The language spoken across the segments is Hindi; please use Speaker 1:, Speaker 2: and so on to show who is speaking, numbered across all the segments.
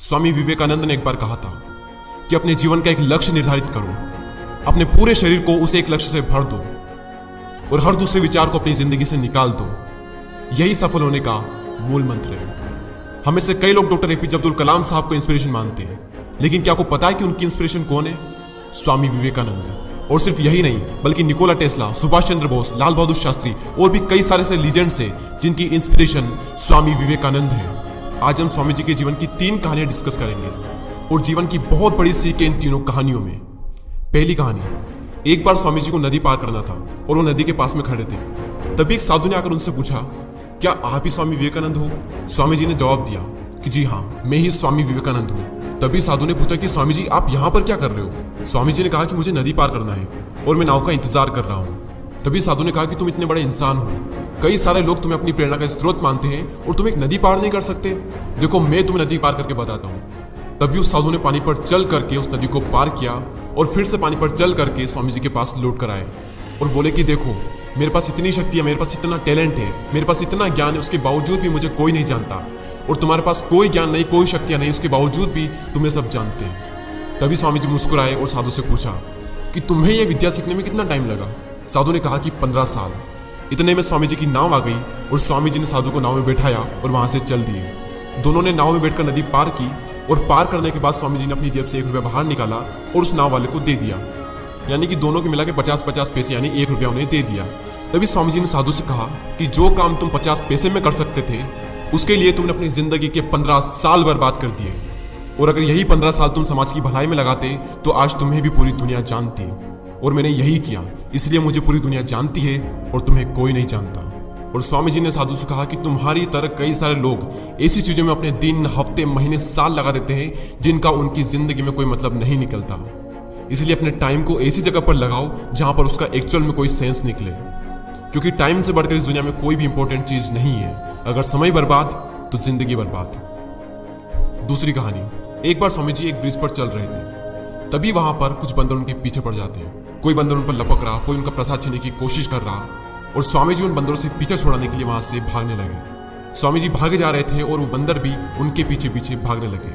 Speaker 1: स्वामी विवेकानंद ने एक बार कहा था कि अपने जीवन का एक लक्ष्य निर्धारित करो, अपने पूरे शरीर को उसे एक लक्ष्य से भर दो और हर दूसरे विचार को अपनी जिंदगी से निकाल दो। यही सफल होने का मूल मंत्र है। हमें से कई लोग डॉक्टर एपीजे अब्दुल कलाम साहब को इंस्पिरेशन मानते हैं, लेकिन क्या आपको पता है कि उनकी इंस्पिरेशन कौन है? स्वामी विवेकानंद। और सिर्फ यही नहीं, बल्कि निकोला टेस्ला, सुभाष चंद्र बोस, लाल बहादुर शास्त्री और भी कई सारे से लीजेंड्स हैं जिनकी इंस्पिरेशन स्वामी विवेकानंद है। आज हम स्वामी जी के जीवन की 3 कहानियां डिस्कस करेंगे और जीवन की बहुत बड़ी सीख है इन तीनों कहानियों में। पहली कहानी, एक बार स्वामी जी को नदी पार करना था और वो नदी के पास में खड़े थे। तभी एक साधु ने आकर उनसे पूछा, क्या आप ही स्वामी विवेकानंद हो? स्वामी जी ने जवाब दिया कि जी हाँ, मैं ही स्वामी विवेकानंद हूँ। तभी साधु ने पूछा कि स्वामी जी आप यहाँ पर क्या कर रहे हो? स्वामी जी ने कहा कि मुझे नदी पार करना है और मैं नाव का इंतजार कर रहा हूँ। तभी साधु ने कहा कि तुम इतने बड़े इंसान हो, कई सारे लोग तुम्हें अपनी प्रेरणा का स्रोत मानते हैं और तुम एक नदी पार नहीं कर सकते। देखो मैं तुम्हें नदी पार करके बताता हूँ। तभी उस साधु ने पानी पर चल करके उस नदी को पार किया और फिर से पानी पर चल करके स्वामी जी के पास लौट कर आए और बोले कि देखो मेरे पास इतनी शक्ति है, मेरे पास इतना टैलेंट है, मेरे पास इतना ज्ञान है, उसके बावजूद भी मुझे कोई नहीं जानता। और तुम्हारे पास कोई ज्ञान नहीं, कोई शक्तियां नहीं, उसके बावजूद भी तुम्हें सब जानते हैं। तभी स्वामी जी मुस्कुराए और साधु से पूछा कि तुम्हें यह विद्या सीखने में कितना टाइम लगा? साधु ने कहा कि 15 साल। इतने में स्वामी जी की नाव आ गई और स्वामी जी ने साधु को नाव में बैठाया और वहां से चल दिए। दोनों ने नाव में बैठकर नदी पार की और पार करने के बाद स्वामी जी ने अपनी जेब से 1 रुपया बाहर निकाला और उस नाव वाले को दे दिया। यानी कि दोनों के मिला के 50-50 पैसे यानी 1 रुपया उन्हें दे दिया। तभी स्वामी जी ने साधु से कहा कि जो काम तुम 50 पैसे में कर सकते थे उसके लिए तुमने अपनी जिंदगी के 15 साल बर्बाद कर दिए। और अगर यही 15 साल तुम समाज की भलाई में लगाते तो आज तुम्हें भी पूरी दुनिया जानती। और मैंने यही किया, इसलिए मुझे पूरी दुनिया जानती है और तुम्हें कोई नहीं जानता। और स्वामी जी ने साधु से कहा कि तुम्हारी तरह कई सारे लोग ऐसी चीजों में अपने दिन, हफ्ते, महीने, साल लगा देते हैं जिनका उनकी जिंदगी में कोई मतलब नहीं निकलता। इसलिए अपने टाइम को ऐसी जगह पर लगाओ जहां पर उसका एक्चुअल में कोई सेंस निकले, क्योंकि टाइम से बढ़कर इस दुनिया में कोई भी इंपॉर्टेंट चीज नहीं है। अगर समय बर्बाद तो जिंदगी बर्बाद। दूसरी कहानी, एक बार स्वामी जी एक ब्रिज पर चल रहे थे। तभी वहां पर कुछ बंदर उनके पीछे पड़ जाते हैं। कोई बंदर उन पर लपक रहा, कोई उनका प्रसाद छीनने की कोशिश कर रहा और स्वामी जी उन बंदरों से पीछे छुड़ाने के लिए वहां से भागने लगे। स्वामी जी भागे जा रहे थे और वो बंदर भी उनके पीछे पीछे भागने लगे।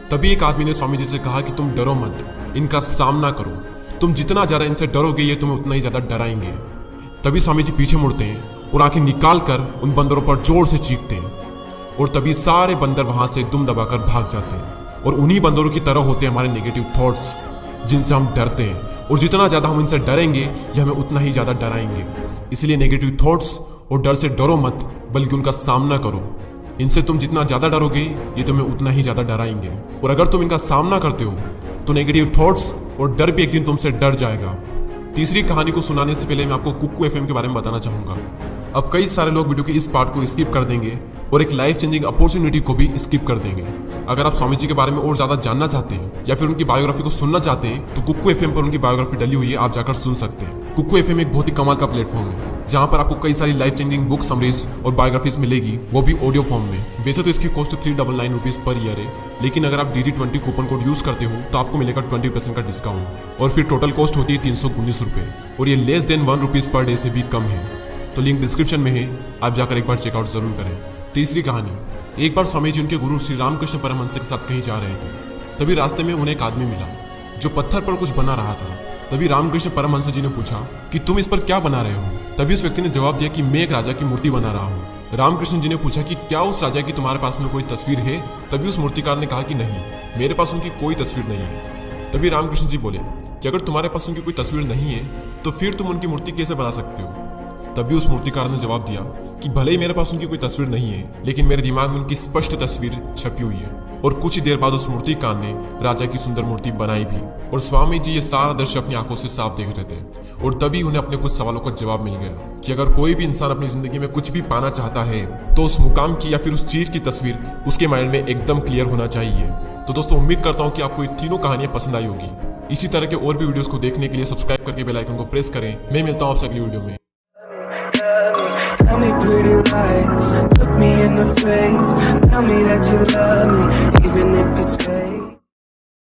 Speaker 1: तभी एक आदमी ने स्वामी जी से कहा कि तुम डरो मत, इनका सामना करो। तुम जितना ज्यादा इनसे डरोगे ये तुम्हें उतना ही ज्यादा डराएंगे। तभी स्वामी जी पीछे मुड़ते हैं और आंखें निकाल कर उन बंदरों पर जोर से चीखते हैं और तभी सारे बंदर वहां से दुम दबाकर भाग जाते हैं। और उन्हीं बंदरों की तरह होते हैं हमारे नेगेटिव थॉट्स जिनसे हम डरते हैं, और जितना ज्यादा हम इनसे डरेंगे ये हमें उतना ही ज्यादा डराएंगे। इसलिए नेगेटिव थॉट्स और डर से डरो मत, बल्कि उनका सामना करो। इनसे तुम जितना ज्यादा डरोगे ये तुम्हें उतना ही ज्यादा डराएंगे। और अगर तुम इनका सामना करते हो तो नेगेटिव थॉट्स और डर भी एक दिन तुमसे डर जाएगा। तीसरी कहानी को सुनाने से पहले मैं आपको कुक्कू एफएम के बारे में बताना चाहूंगा। अब कई सारे लोग वीडियो के इस पार्ट को स्किप कर देंगे और एक लाइफ चेंजिंग अपॉर्चुनिटी को भी स्किप कर देंगे। अगर आप स्वामी जी के बारे में और ज्यादा जानना चाहते हैं या फिर उनकी बायोग्राफी को सुनना चाहते हैं तो कुक्कू एफएम पर उनकी बायोग्राफी डली हुई है, आप जाकर सुन सकते हैं। कुक्कू एफएम एक बहुत ही कमाल का प्लेटफॉर्म है जहां पर आपको कई सारी लाइफ चेंजिंग बुक समरीज और बायोग्राफीज मिलेगी, वो भी ऑडियो फॉर्म में। वैसे तो इसकी कॉस्ट 399 रुपीज पर ईयर है, लेकिन अगर आप DD20 कूपन कोड यूज करते हो तो आपको मिलेगा 20% का डिस्काउंट और फिर टोटल कॉस्ट होती है 319 रुपए, और ये less than 1 rupees per day से भी कम है। तो लिंक डिस्क्रिप्शन में है, आप जाकर एक बार चेकआउट जरूर करें। तीसरी कहानी, एक बार स्वामी जी उनके गुरु श्री रामकृष्ण परमहंस के साथ कहीं जा रहे थे। तभी रास्ते में उन्हें एक आदमी मिला जो पत्थर पर कुछ बना रहा था। तभी रामकृष्ण परमहंस जी ने पूछा कि तुम इस पर क्या बना रहे हो? तभी उस व्यक्ति ने जवाब दिया कि मैं एक राजा की मूर्ति बना रहा हूँ। रामकृष्ण जी ने पूछा कि क्या उस राजा की तुम्हारे पास में कोई तस्वीर है? तभी उस मूर्तिकार ने कहा कि नहीं, मेरे पास उनकी कोई तस्वीर नहीं है। तभी रामकृष्ण जी बोले कि अगर तुम्हारे पास उनकी कोई तस्वीर नहीं है तो फिर तुम उनकी मूर्ति कैसे बना सकते हो? तभी उस मूर्तिकार ने जवाब दिया कि भले ही मेरे पास उनकी कोई तस्वीर नहीं है, लेकिन मेरे दिमाग में उनकी स्पष्ट तस्वीर छपी हुई है। और कुछ ही देर बाद उस मूर्तिकार ने राजा की सुंदर मूर्ति बनाई भी। और स्वामी जी ये सारा दृश्य अपनी आंखों से साफ देख रहे थे और तभी उन्हें अपने कुछ सवालों का जवाब मिल गया कि अगर कोई भी इंसान अपनी जिंदगी में कुछ भी पाना चाहता है तो उस मुकाम की या फिर उस चीज की तस्वीर उसके माइंड में एकदम क्लियर होना चाहिए। तो दोस्तों उम्मीद करता हूँ कि आपको ये तीनों कहानियां पसंद आई होगी। इसी तरह के और भी वीडियोस को देखने के लिए सब्सक्राइब करके बेल आइकन को प्रेस करें। मैं मिलता हूँ आपसे अगली वीडियो में।
Speaker 2: Tell me pretty lies, look me in the face, tell me that you love me, even if it's